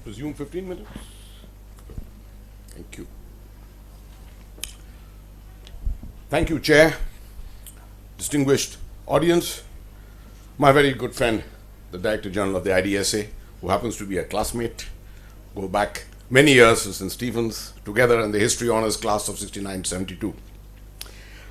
presume 15 minutes? Thank you. Thank you, Chair, distinguished audience, my very good friend, the Director General of the IDSA, who happens to be a classmate, go back many years since Stevens, together in the History Honours class of 69-72.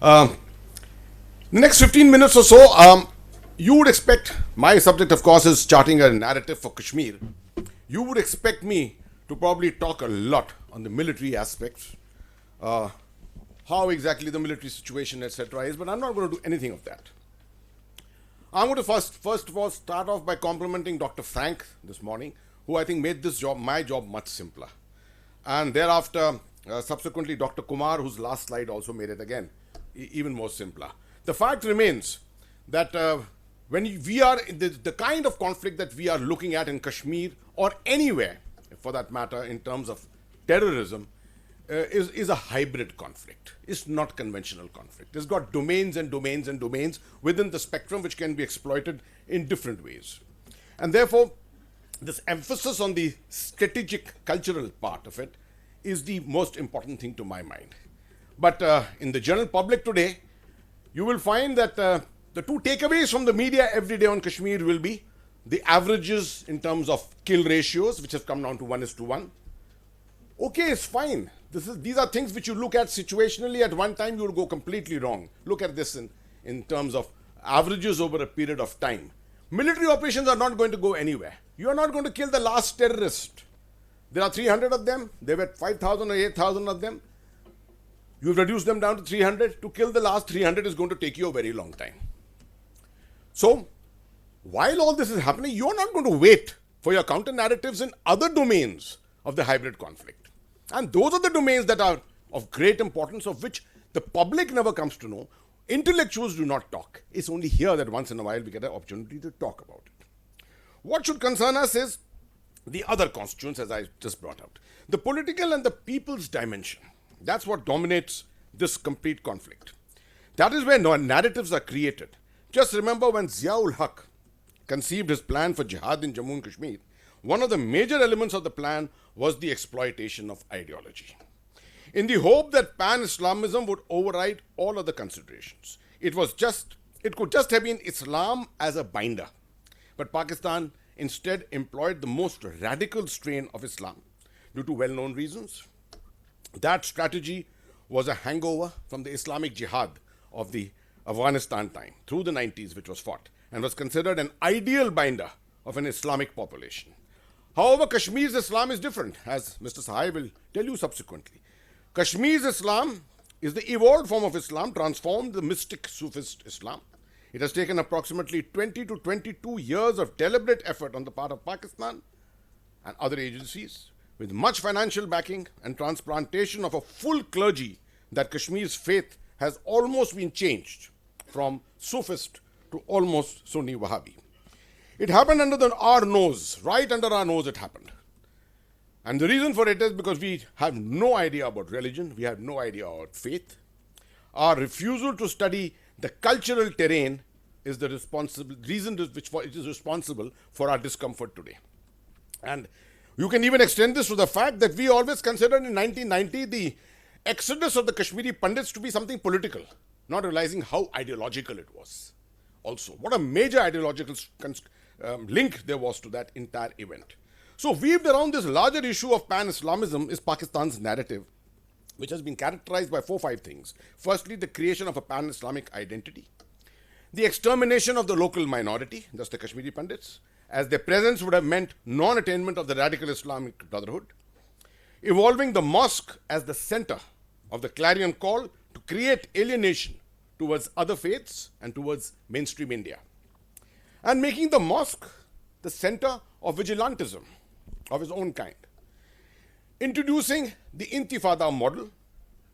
The next 15 minutes or so, you would expect, my subject of course is charting a narrative for Kashmir. You would expect me to probably talk a lot on the military aspects, how exactly the military situation, etc. is, but I'm not going to do anything of that. I'm going to first of all start off by complimenting Dr. Frank this morning, who I think made this job, my job, much simpler. And thereafter, subsequently, Dr. Kumar, whose last slide also made it again even more simpler. The fact remains that when we are in the kind of conflict that we are looking at in Kashmir or anywhere, for that matter, in terms of terrorism, is a hybrid conflict. It's not conventional conflict. It's got domains and domains and domains within the spectrum which can be exploited in different ways. And therefore, this emphasis on the strategic cultural part of it is the most important thing to my mind. But in the general public today, you will find that the two takeaways from the media every day on Kashmir will be the averages in terms of kill ratios, which have come down to 1:1. Okay, it's fine. These are things which you look at situationally. At one time, you will go completely wrong. Look at this in terms of averages over a period of time. Military operations are not going to go anywhere. You are not going to kill the last terrorist. There are 300 of them. There were 5,000 or 8,000 of them. You've reduced them down to 300. To kill the last 300 is going to take you a very long time. So, while all this is happening, you are not going to wait for your counter narratives in other domains of the hybrid conflict. And those are the domains that are of great importance, of which the public never comes to know. Intellectuals do not talk. It's only here that once in a while we get an opportunity to talk about it. What should concern us is the other constituents, as I just brought out. The political and the people's dimension. That's what dominates this complete conflict. That is where narratives are created. Just remember when Ziaul Haq conceived his plan for jihad in Jammu and Kashmir, one of the major elements of the plan was the exploitation of ideology, in the hope that pan-Islamism would override all other considerations. It could just have been Islam as a binder. But Pakistan instead employed the most radical strain of Islam due to well-known reasons. That strategy was a hangover from the Islamic jihad of the Afghanistan time through the 90s, which was fought, and was considered an ideal binder of an Islamic population. However, Kashmir's Islam is different, as Mr. Sahai will tell you subsequently. Kashmir's Islam is the evolved form of Islam, transformed the mystic Sufist Islam. It has taken approximately 20 to 22 years of deliberate effort on the part of Pakistan and other agencies, with much financial backing and transplantation of a full clergy, that Kashmir's faith has almost been changed from Sufist to almost Sunni Wahhabi. It happened under our nose, right under our nose it happened. And the reason for it is because we have no idea about religion, we have no idea about faith. Our refusal to study the cultural terrain is the reason which it is responsible for our discomfort today. And you can even extend this to the fact that we always considered in 1990 the exodus of the Kashmiri Pandits to be something political, not realizing how ideological it was. Also, what a major ideological link there was to that entire event. So weaved around this larger issue of pan-Islamism is Pakistan's narrative, which has been characterized by 4 or 5 things. Firstly, the creation of a pan-Islamic identity, the extermination of the local minority, just the Kashmiri Pandits, as their presence would have meant non-attainment of the radical Islamic Brotherhood, evolving the mosque as the center of the clarion call to create alienation towards other faiths and towards mainstream India, and making the mosque the center of vigilantism of its own kind. Introducing the Intifada model,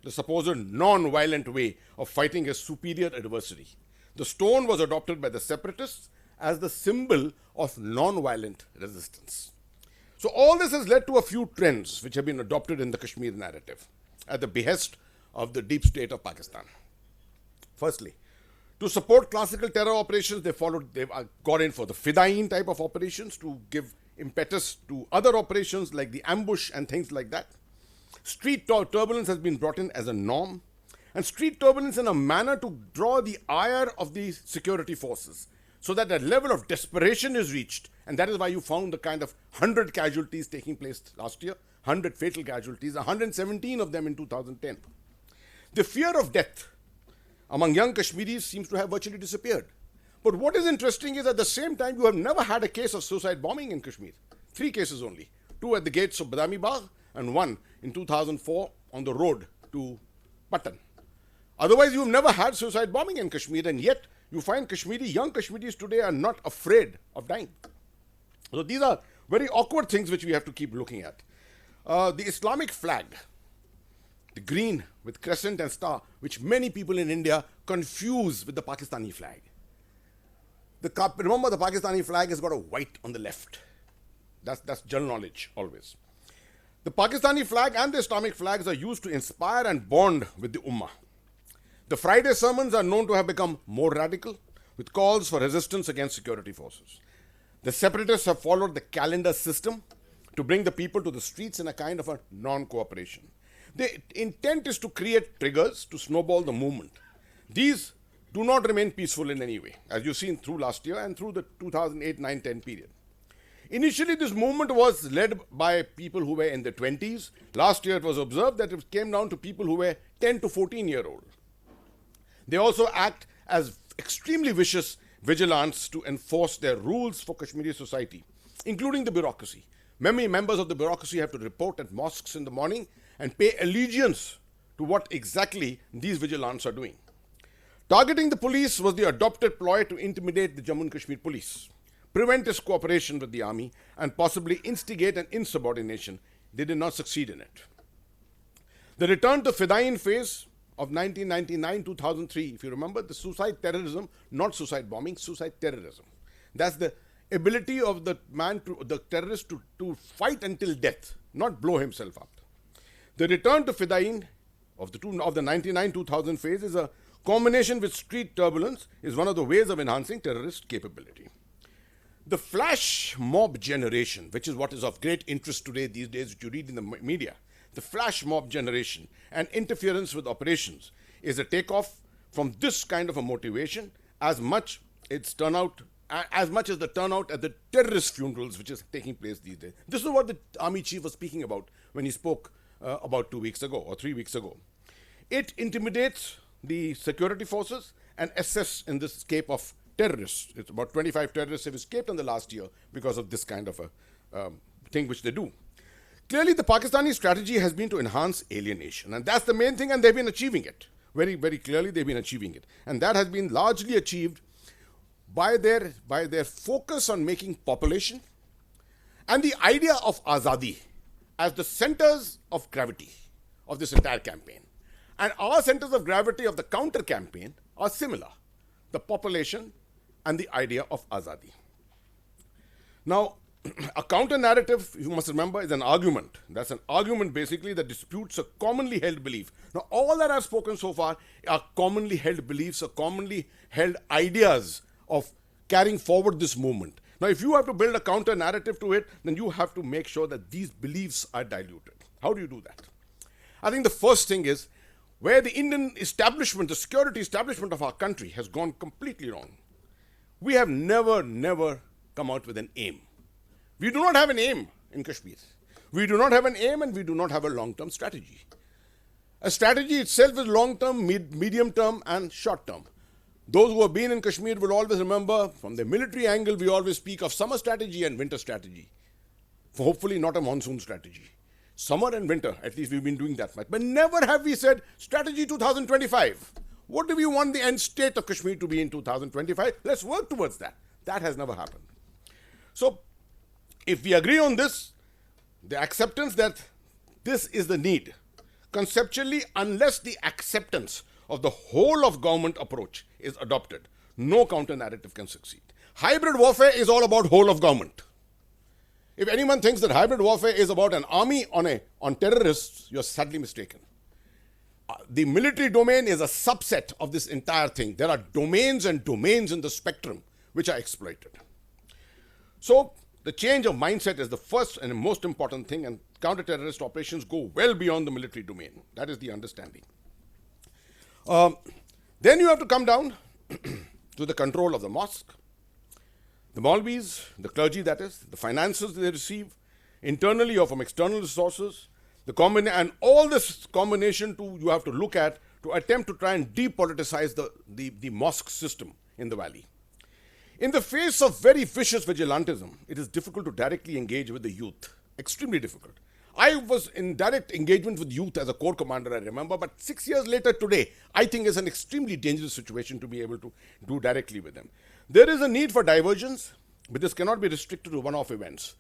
the supposed non-violent way of fighting a superior adversary. The stone was adopted by the separatists as the symbol of non-violent resistance. So all this has led to a few trends which have been adopted in the Kashmir narrative at the behest of the deep state of Pakistan. Firstly, to support classical terror operations, they've got in for the Fidain type of operations to give impetus to other operations like the ambush and things like that. Street turbulence has been brought in as a norm, and street turbulence in a manner to draw the ire of the security forces, so that a level of desperation is reached. And that is why you found the kind of 100 casualties taking place last year, 100 fatal casualties, 117 of them in 2010. The fear of death among young Kashmiris seems to have virtually disappeared. But what is interesting is at the same time, you have never had a case of suicide bombing in Kashmir. 3 cases only. 2 at the gates of Badami Bagh and 1 in 2004 on the road to Patan. Otherwise, you've never had suicide bombing in Kashmir, and yet you find young Kashmiris today are not afraid of dying. So these are very awkward things which we have to keep looking at. The Islamic flag, the green with crescent and star, which many people in India confuse with the Pakistani flag. Remember, the Pakistani flag has got a white on the left. That's general knowledge always. The Pakistani flag and the Islamic flags are used to inspire and bond with the Ummah. The Friday sermons are known to have become more radical, with calls for resistance against security forces. The separatists have followed the calendar system to bring the people to the streets in a kind of a non-cooperation. The intent is to create triggers to snowball the movement. These do not remain peaceful in any way, as you've seen through last year and through the 2008, 9, 10 period. Initially, this movement was led by people who were in their 20s. Last year, it was observed that it came down to people who were 10 to 14-year-old. They also act as extremely vicious vigilantes to enforce their rules for Kashmiri society, including the bureaucracy. Many members of the bureaucracy have to report at mosques in the morning and pay allegiance to what exactly these vigilantes are doing. Targeting the police was the adopted ploy to intimidate the Jammu and Kashmir police, prevent its cooperation with the army, and possibly instigate an insubordination. They did not succeed in it. The return to Fedayeen phase of 1999-2003, if you remember, the suicide terrorism, not suicide bombing, suicide terrorism. That's the ability of the terrorist to fight until death, not blow himself up. The return to Fedayeen of the 99-2000 phase is a combination with street turbulence, is one of the ways of enhancing terrorist capability. The flash mob generation, which is what is of great interest today these days, which you read in the media, the flash mob generation and interference with operations is a takeoff from this kind of a motivation as much as the turnout at the terrorist funerals which is taking place these days. This is what the army chief was speaking about when he spoke about 2 weeks ago or 3 weeks ago. It intimidates the security forces and assists in this escape of terrorists. It's about 25 terrorists have escaped in the last year because of this kind of a thing which they do. Clearly, the Pakistani strategy has been to enhance alienation, and that's the main thing, and they've been achieving it. Very, very clearly, they've been achieving it. And that has been largely achieved by their focus on making population and the idea of Azadi as the centers of gravity of this entire campaign. And our centers of gravity of the counter campaign are similar: the population and the idea of Azadi. Now, a counter narrative, you must remember, is an argument. That's an argument basically that disputes a commonly held belief. Now, all that I've spoken so far are commonly held beliefs, or commonly held ideas of carrying forward this movement. Now, if you have to build a counter narrative to it, then you have to make sure that these beliefs are diluted. How do you do that? I think the first thing is where the Indian establishment, the security establishment of our country has gone completely wrong. We have never come out with an aim. We do not have an aim in Kashmir. We do not have an aim, and we do not have a long-term strategy. A strategy itself is long-term, medium-term, and short-term. Those who have been in Kashmir will always remember, from the military angle, we always speak of summer strategy and winter strategy. Hopefully not a monsoon strategy. Summer and winter, at least we've been doing that much. But never have we said, strategy 2025. What do we want the end state of Kashmir to be in 2025? Let's work towards that. That has never happened. So, if we agree on this, the acceptance that this is the need, conceptually, unless the acceptance of the whole of government approach is adopted, no counter narrative can succeed. Hybrid warfare is all about whole of government. If anyone thinks that hybrid warfare is about an army on terrorists, you're sadly mistaken. The military domain is a subset of this entire thing. There are domains and domains in the spectrum which are exploited. So, the change of mindset is the first and most important thing, and counter-terrorist operations go well beyond the military domain. That is the understanding. Then you have to come down to the control of the mosque, the Maulvis, the clergy, that is, the finances they receive, internally or from external sources, and all this combination you have to look at to attempt to try and depoliticize the mosque system in the valley. In the face of very vicious vigilantism, it is difficult to directly engage with the youth. Extremely difficult. I was in direct engagement with youth as a corps commander, I remember, but 6 years later today, I think it's an extremely dangerous situation to be able to do directly with them. There is a need for diversions, but this cannot be restricted to one-off events.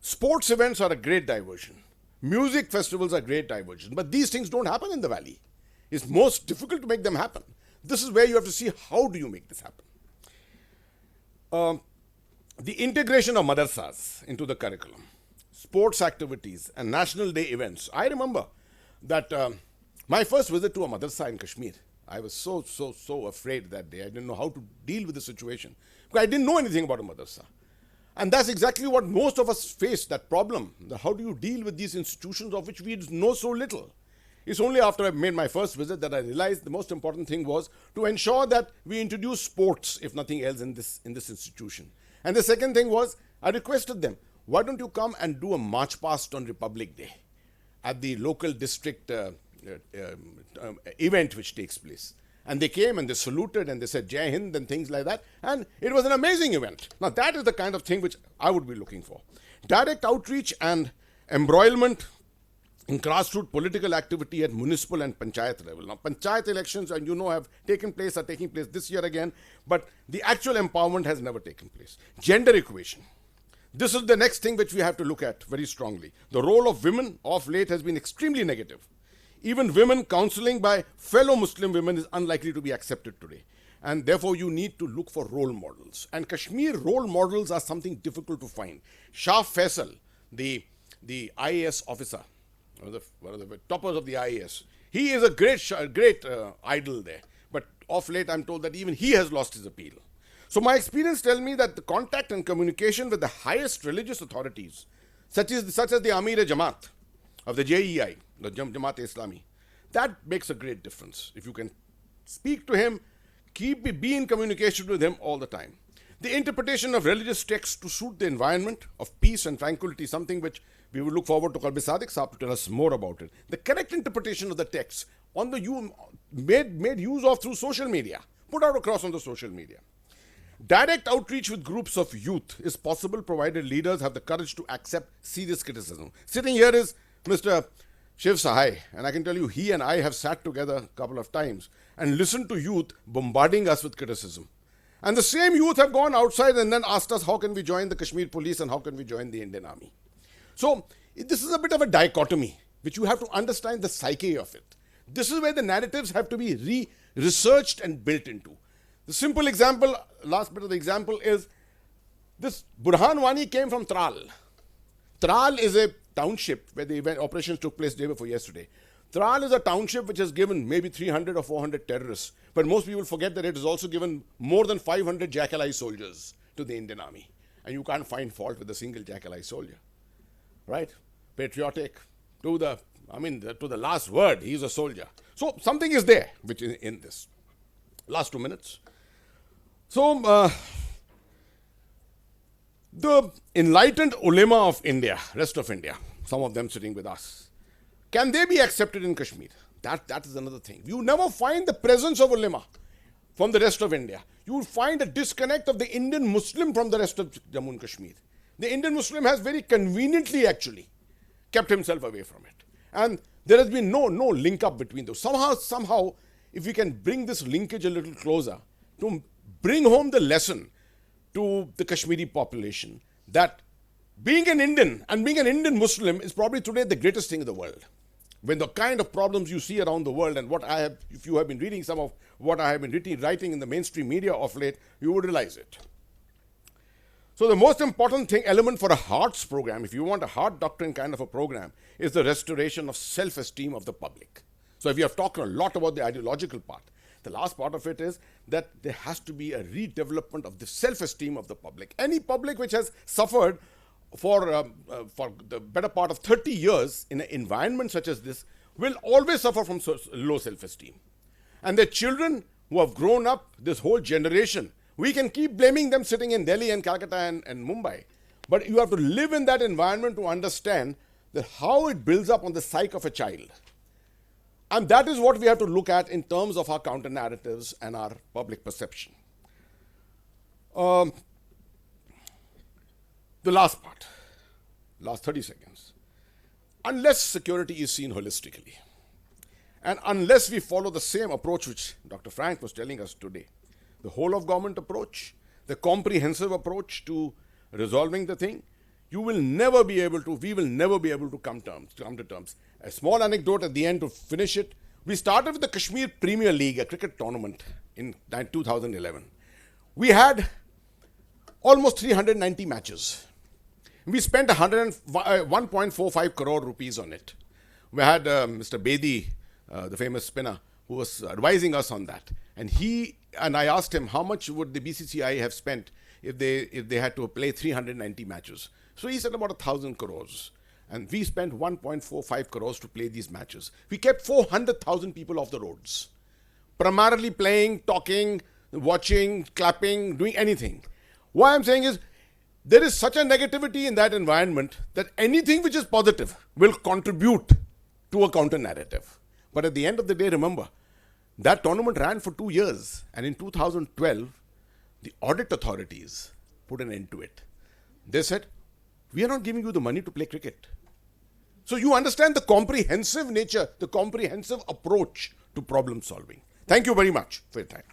Sports events are a great diversion. Music festivals are great diversion, but these things don't happen in the valley. It's most difficult to make them happen. This is where you have to see how do you make this happen. The integration of madrasas into the curriculum, sports activities and National Day events. I remember that my first visit to a madrasa in Kashmir, I was so afraid that day. I didn't know how to deal with the situation because I didn't know anything about a madrasa. And that's exactly what most of us face, that problem. How do you deal with these institutions of which we know so little? It's only after I made my first visit that I realized the most important thing was to ensure that we introduce sports, if nothing else, in this institution. And the second thing was, I requested them, why don't you come and do a march past on Republic Day at the local district event which takes place. And they came and they saluted and they said Jai Hind and things like that. And it was an amazing event. Now that is the kind of thing which I would be looking for. Direct outreach and embroilment in grassroots political activity at municipal and panchayat level. Now, panchayat elections, and you know, are taking place this year again, but the actual empowerment has never taken place. Gender equation. This is the next thing which we have to look at very strongly. The role of women of late has been extremely negative. Even women counseling by fellow Muslim women is unlikely to be accepted today. And therefore, you need to look for role models. And Kashmir role models are something difficult to find. Shah Faisal, the IAS officer, one of the toppers of the IAS. He is a great idol there. But of late, I'm told that even he has lost his appeal. So my experience tells me that the contact and communication with the highest religious authorities, such as the Amir-e-Jamaat of the JEI, the Jamaat-e-Islami, that makes a great difference. If you can speak to him, be in communication with him all the time. The interpretation of religious texts to suit the environment of peace and tranquility, something which we will look forward to Qalbi Sadiq Saab to tell us more about it. The correct interpretation of the text made use of through social media, put out across on the social media. Direct outreach with groups of youth is possible provided leaders have the courage to accept serious criticism. Sitting here is Mr. Shiv Sahai, and I can tell you he and I have sat together a couple of times and listened to youth bombarding us with criticism. And the same youth have gone outside and then asked us how can we join the Kashmir police and how can we join the Indian army. So this is a bit of a dichotomy which you have to understand the psyche of it. This is where the narratives have to be researched and built into. The simple example, last bit of the example is this Burhan Wani came from Tral. Tral is a township where the event operations took place day before yesterday. Tral is a township which has given maybe 300 or 400 terrorists, but most people forget that it has also given more than 500 Jackal-Eye soldiers to the Indian army. And you can't find fault with a single Jackal-Eye soldier, right? Patriotic to the last word, he's a soldier. So something is there which is in this. Last 2 minutes. So, the enlightened ulema of India, rest of India, some of them sitting with us, can they be accepted in Kashmir? That is another thing. You never find the presence of ulema from the rest of India. You will find a disconnect of the Indian Muslim from the rest of Jammu and Kashmir. The Indian Muslim has very conveniently actually kept himself away from it. And there has been no link up between those. Somehow, if we can bring this linkage a little closer, to bring home the lesson to the Kashmiri population that being an Indian and being an Indian Muslim is probably today the greatest thing in the world. When the kind of problems you see around the world and if you have been reading some of what I have been writing in the mainstream media of late, you would realize it. So the most important element for a hearts program, if you want a heart doctrine kind of a program, is the restoration of self-esteem of the public. So if you have talked a lot about the ideological part, the last part of it is that there has to be a redevelopment of the self-esteem of the public. Any public which has suffered for the better part of 30 years in an environment such as this will always suffer from low self-esteem. And the children who have grown up, this whole generation, we can keep blaming them sitting in Delhi and Calcutta and Mumbai. But you have to live in that environment to understand that how it builds up on the psyche of a child. And that is what we have to look at in terms of our counter-narratives and our public perception. The last part, last 30 seconds. Unless security is seen holistically, and unless we follow the same approach which Dr. Frank was telling us today, the whole of government approach, the comprehensive approach to resolving the thing, we will never be able to come to terms. A small anecdote at the end to finish it. We started with the Kashmir Premier League, a cricket tournament in 2011. We had almost 390 matches. We spent 1.45 crore rupees on it. We had Mr. Bedi, the famous spinner, who was advising us on that. And I asked him how much would the BCCI have spent if they had to play 390 matches. So he said about 1,000 crores. And we spent 1.45 crores to play these matches. We kept 400,000 people off the roads, primarily playing, talking, watching, clapping, doing anything. What I'm saying is, there is such a negativity in that environment that anything which is positive will contribute to a counter-narrative. But at the end of the day, remember, that tournament ran for 2 years. And in 2012, the audit authorities put an end to it. They said, we are not giving you the money to play cricket. So you understand the comprehensive nature, the comprehensive approach to problem solving. Thank you very much for your time.